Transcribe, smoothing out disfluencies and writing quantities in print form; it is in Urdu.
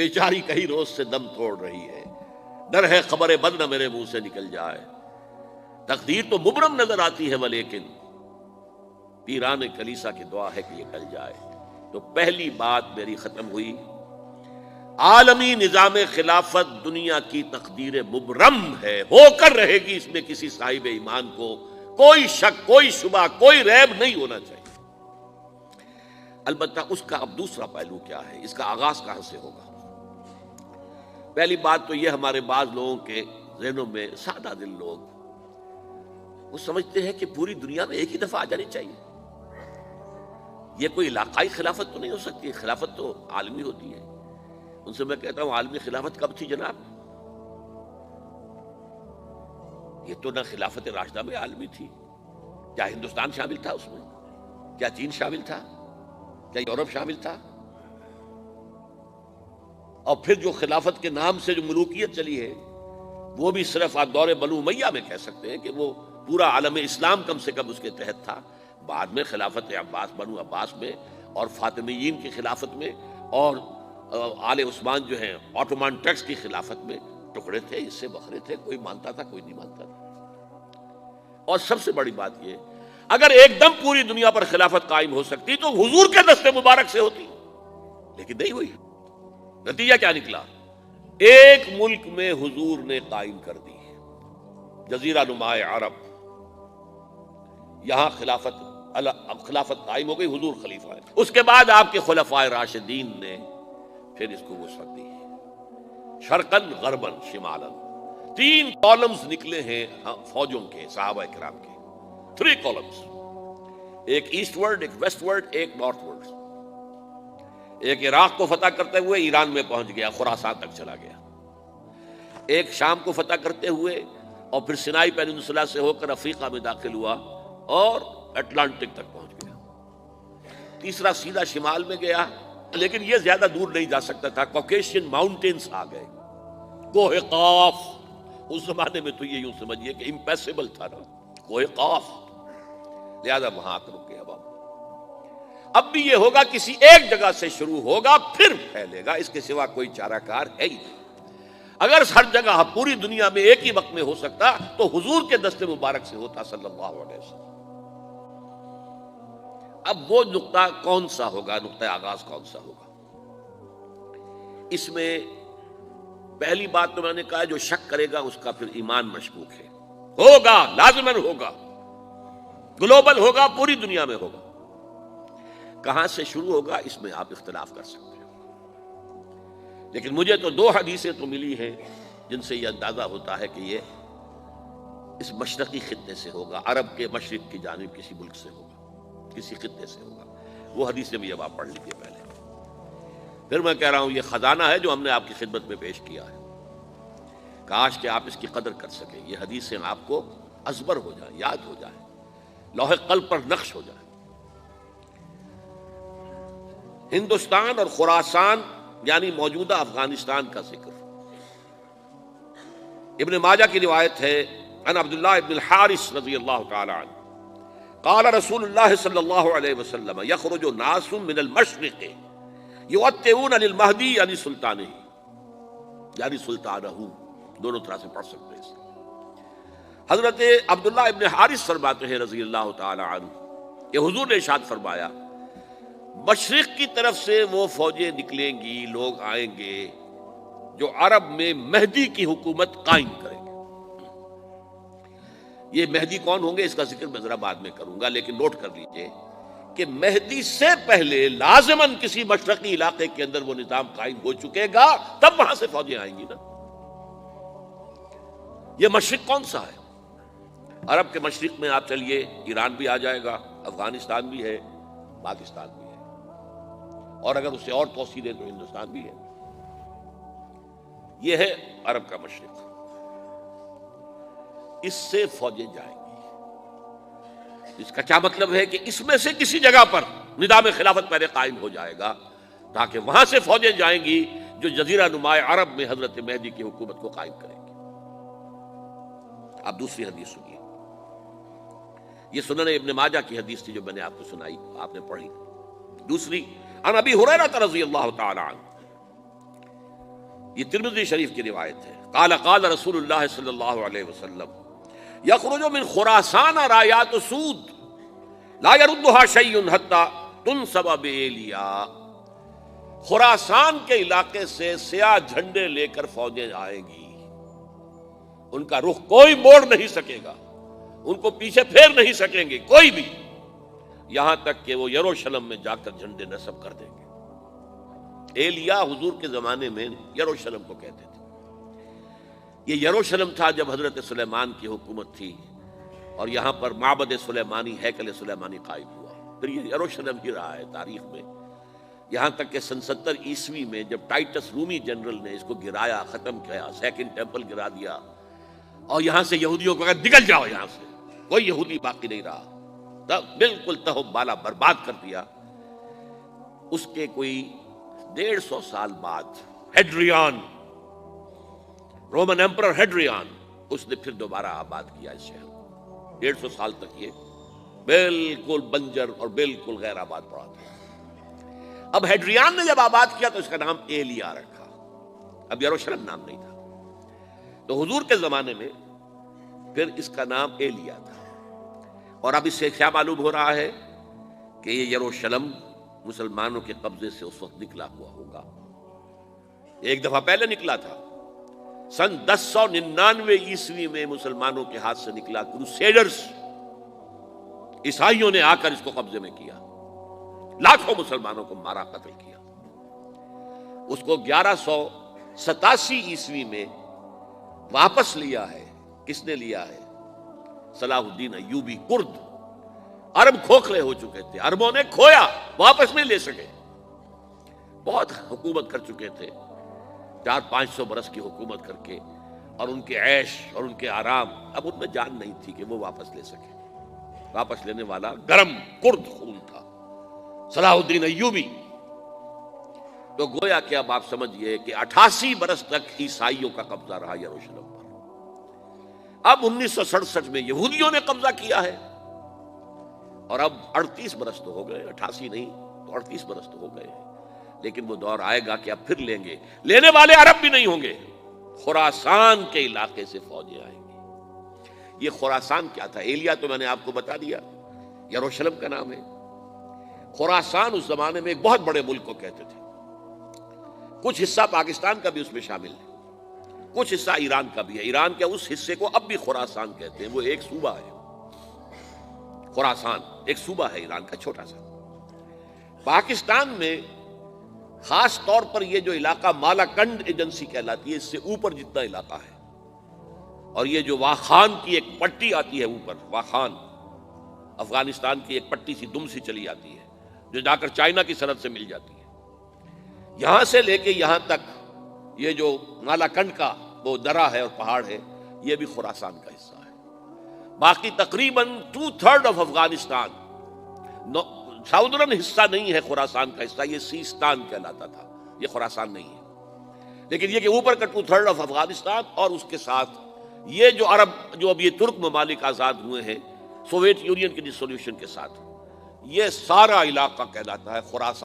بیچاری کہیں روز سے دم توڑ رہی ہے، ڈر ہے خبر بد نہ میرے منہ سے نکل جائے، تقدیر تو مبرم نظر آتی ہے ولیکن پیران کلیسا کی دعا ہے کہ یہ ٹل جائے۔ تو پہلی بات میری ختم ہوئی، عالمی نظام خلافت دنیا کی تقدیر مبرم ہے، ہو کر رہے گی، اس میں کسی صاحب ایمان کو کوئی شک، کوئی شبہ، کوئی ریب نہیں ہونا چاہیے۔ البتہ اس کا اب دوسرا پہلو کیا ہے، اس کا آغاز کہاں سے ہوگا؟ پہلی بات تو یہ، ہمارے بعض لوگوں کے ذہنوں میں، سادہ دل لوگ وہ سمجھتے ہیں کہ پوری دنیا میں ایک ہی دفعہ آ جانی چاہیے، یہ کوئی علاقائی خلافت تو نہیں ہو سکتی، خلافت تو عالمی ہوتی ہے۔ ان سے میں کہتا ہوں عالمی خلافت کب تھی جناب؟ یہ تو نہ خلافت راشدہ میں عالمی تھی، کیا ہندوستان شامل تھا اس میں؟ کیا چین شامل تھا؟ کیا یورپ شامل تھا؟ اور پھر جو خلافت کے نام سے جو ملوکیت چلی ہے وہ بھی صرف آپ دور بنو امیہ میں کہہ سکتے ہیں کہ وہ پورا عالم اسلام کم سے کم اس کے تحت تھا۔ بعد میں خلافت عباس، بنو عباس میں اور فاطمیین کی خلافت میں اور آل عثمان جو ہیں آٹومان ٹرکس کی خلافت میں ٹکڑے تھے، اس سے بکھرے تھے، کوئی مانتا تھا کوئی نہیں مانتا تھا۔ اور سب سے بڑی بات یہ، اگر ایک دم پوری دنیا پر خلافت قائم ہو سکتی تو حضور کے دست مبارک سے ہوتی، لیکن نہیں ہوئی۔ نتیجہ کیا نکلا؟ ایک ملک میں حضور نے قائم کر دی، جزیرہ نما عرب، یہاں خلافت قائم ہو گئی، حضور خلیفہ ہے۔ اس کے بعد آپ کے خلفائے راشدین نے پھر اس کو وسعت دی، شرقاً غرباً شمالاً۔ 3 کالمز نکلے ہیں فوجوں کے، صحابہ کرام کے، 3 کالمز، ایک ایسٹ ورڈ، ایک ویسٹ ورڈ، ایک نارتھ ورڈ۔ ایک عراق کو فتح کرتے ہوئے ایران میں پہنچ گیا، خراسان تک چلا گیا۔ ایک شام کو فتح کرتے ہوئے اور پھر سینائی پیننسولا سے ہو کر افریقہ میں داخل ہوا اور اٹلانٹک تک پہنچ گیا۔ تیسرا سیدھا شمال میں گیا، لیکن یہ زیادہ دور نہیں جا سکتا تھا، کوکیشین ماؤنٹینز آ گئے، کوہ قاف۔ اس زمانے میں تو یہ یوں سمجھیے کہ امپیسیبل تھا نا، کوہ قاف، لہذا وہاں آ کر رک گئے۔ اب بھی یہ ہوگا، کسی ایک جگہ سے شروع ہوگا پھر پھیلے گا، اس کے سوا کوئی چارہ کار ہے ہی نہیں۔ اگر ہر جگہ پوری دنیا میں ایک ہی وقت میں ہو سکتا تو حضور کے دست مبارک سے ہوتا صلی اللہ علیہ وسلم۔ اب وہ نقطہ کون سا ہوگا، نقطہ آغاز کون سا ہوگا؟ اس میں پہلی بات تو میں نے کہا، جو شک کرے گا اس کا پھر ایمان مشکوک ہے۔ ہوگا، لازماً ہوگا، گلوبل ہوگا، پوری دنیا میں ہوگا۔ کہاں سے شروع ہوگا اس میں آپ اختلاف کر سکتے ہیں، لیکن مجھے تو 2 حدیثیں تو ملی ہیں جن سے یہ اندازہ ہوتا ہے کہ یہ اس مشرقی خطے سے ہوگا، عرب کے مشرق کی جانب کسی ملک سے ہوگا، کسی خطے سے ہوگا۔ وہ حدیثیں بھی اب آپ پڑھ لیجیے پہلے، پھر میں کہہ رہا ہوں یہ خزانہ ہے جو ہم نے آپ کی خدمت میں پیش کیا ہے، کاش کہ آپ اس کی قدر کر سکیں، یہ حدیثیں آپ کو ازبر ہو جائیں، یاد ہو جائیں، لوح قلب پر نقش ہو جائیں۔ ہندوستان اور خراسان یعنی موجودہ افغانستان کا ذکر ابن ماجہ کی روایت ہے، عن عبداللہ ابن الحارث رضی اللہ تعالی عنہ قال رسول اللہ صلی اللہ علیہ وسلم یخرج ناس من المشرق یؤتئون للمہدی یعنی سلطانہ، یعنی سلطانہ، دونوں طرح سے پڑھ سکتے ہیں۔ حضرت عبداللہ ابن حارث فرماتے ہیں رضی اللہ تعالی عنہ کہ حضور نے ارشاد فرمایا، مشرق کی طرف سے وہ فوجیں نکلیں گی، لوگ آئیں گے جو عرب میں مہدی کی حکومت قائم کریں گے۔ یہ مہدی کون ہوں گے اس کا ذکر میں ذرا بعد میں کروں گا، لیکن نوٹ کر لیجئے کہ مہدی سے پہلے لازماً کسی مشرقی علاقے کے اندر وہ نظام قائم ہو چکے گا، تب وہاں سے فوجیں آئیں گی نا۔ یہ مشرق کون سا ہے؟ عرب کے مشرق میں آپ چلیے، ایران بھی آ جائے گا، افغانستان بھی ہے، پاکستان بھی ہے، اور اگر اس سے اور توسیع دیں تو ہندوستان بھی ہے۔ یہ ہے عرب کا مشرق، اس سے فوجیں جائیں گی۔ اس کا کیا مطلب ہے کہ اس میں سے کسی جگہ پر نظام خلافت پہلے قائم ہو جائے گا، تاکہ وہاں سے فوجیں جائیں گی جو جزیرہ نما عرب میں حضرت مہدی کی حکومت کو قائم کریں گی۔ اب دوسری حدیث سنیے، یہ سنن ابن ماجہ کی حدیث تھی جو میں نے آپ کو سنائی، آپ نے پڑھی۔ دوسری، عن ابی ہریرہ رضی اللہ تعالی عنہ یہ ترمذی شریف کی روایت ہے. قال قال رسول اللہ صلی اللہ علیہ وسلم یخرج من خراسان رایات سود لا يردها شیء حتی تنصب بإیلیا. خراسان کے علاقے سے سیاہ جھنڈے لے کر فوجیں آئیں گی، ان کا رخ کوئی موڑ نہیں سکے گا، ان کو پیچھے پھیر نہیں سکیں گے کوئی بھی، یہاں تک کہ وہ یروشلم میں جا کر جھنڈے نصب کر دیں گے. ایلیا حضور کے زمانے میں یروشلم کو کہتے تھے. یہ یروشلم تھا جب حضرت سلیمان کی حکومت تھی اور یہاں پر معبد سلیمانی، ہیکل سلیمانی قائم ہوا. پھر یہ یروشلم ہی رہا ہے تاریخ میں، یہاں تک کہ سن 70 عیسوی میں جب ٹائٹس رومی جنرل نے اس کو گرایا، ختم کیا، سیکنڈ ٹیمپل گرا دیا اور یہاں سے یہودیوں کو کہا نکل جاؤ یہاں سے، کوئی یہودی باقی نہیں رہا، تب بالکل تہو بالا برباد کر دیا. اس کے کوئی 150 سال بعد ہیڈریان، رومن ایمپرر ہیڈریان، اس نے پھر دوبارہ آباد کیا اس شہر کو. 150 سال تک یہ بالکل بنجر اور بالکل غیر آباد پڑا تھا. اب ہیڈریان نے جب آباد کیا تو اس کا نام ایلیا رکھا، اب یروشلم نام نہیں تھا. تو حضور کے زمانے میں پھر اس کا نام ایلیا تھا. اور اب اس سے کیا معلوم ہو رہا ہے کہ یہ یروشلم مسلمانوں کے قبضے سے اس وقت نکلا ہوا ہوگا. ایک دفعہ پہلے نکلا تھا، سن 1099 عیسوی میں مسلمانوں کے ہاتھ سے نکلا. کروسیڈرز، عیسائیوں نے آ کر اس کو قبضے میں کیا، لاکھوں مسلمانوں کو مارا، قتل کیا. اس کو 1187 عیسوی میں واپس لیا ہے. کس نے لیا ہے؟ صلاح الدین ایوبی. کرد عرب کھوکھلے ہو چکے تھے، عربوں نے کھویا، واپس نہیں لے سکے. بہت حکومت کر چکے تھے، 400-500 برس کی حکومت کر کے، اور ان کے عیش اور ان کے آرام، اب ان میں جان نہیں تھی کہ وہ واپس لے سکے. واپس لینے والا گرم کرد خون تھا، صلاح الدین ایوبی. تو گویا کہ اب آپ سمجھئے کہ 88 برس تک عیسائیوں کا قبضہ رہا یروشلم پر. اب 1967 میں یہودیوں نے قبضہ کیا ہے، اور اب 38 برس تو ہو گئے، 88 نہیں تو 38 برس تو ہو گئے. لیکن وہ دور آئے گا کہ اب پھر لیں گے. لینے والے عرب بھی نہیں ہوں گے، خراسان کے علاقے سے فوجیں آئیں گی. یہ خراسان کیا تھا؟ ایلیا تو میں نے آپ کو بتا دیا، یروشلم کا نام ہے. خراسان اس زمانے میں ایک بہت بڑے ملک کو کہتے تھے. کچھ حصہ پاکستان کا بھی اس میں شامل ہے، کچھ حصہ ایران کا بھی ہے. ایران کے اس حصے کو اب بھی خراسان کہتے ہیں، وہ ایک صوبہ ہے. خراسان ایک صوبہ ہے ایران کا، چھوٹا سا. پاکستان میں خاص طور پر یہ جو علاقہ مالاکنڈ ایجنسی کہلاتی ہے، اس سے اوپر جتنا علاقہ ہے، اور یہ جو واخان کی ایک پٹی آتی ہے اوپر، واخان افغانستان کی ایک پٹی سی دم سی چلی آتی ہے جو جا کر چائنا کی سرحد سے مل جاتی ہے، یہاں سے لے کے یہاں تک یہ جو مالاکنڈ کا وہ درہ ہے اور پہاڑ ہے، یہ بھی خراسان کا حصہ ہے. باقی تقریباً 2/3 آف افغانستان، ساؤدرن حصہ نہیں ہے خراسان کا حصہ، یہ سیستان کہلاتا تھا، یہ خراسان نہیں ہے. لیکن یہ کہ اوپر کا 2/3 آف افغانستان، اور اس کے ساتھ یہ جو عرب، جو اب یہ ترک ممالک آزاد ہوئے ہیں سوویت یونین کی ڈسولوشن کے ساتھ، یہ سارا علاقہ کہلاتا ہے خراسان.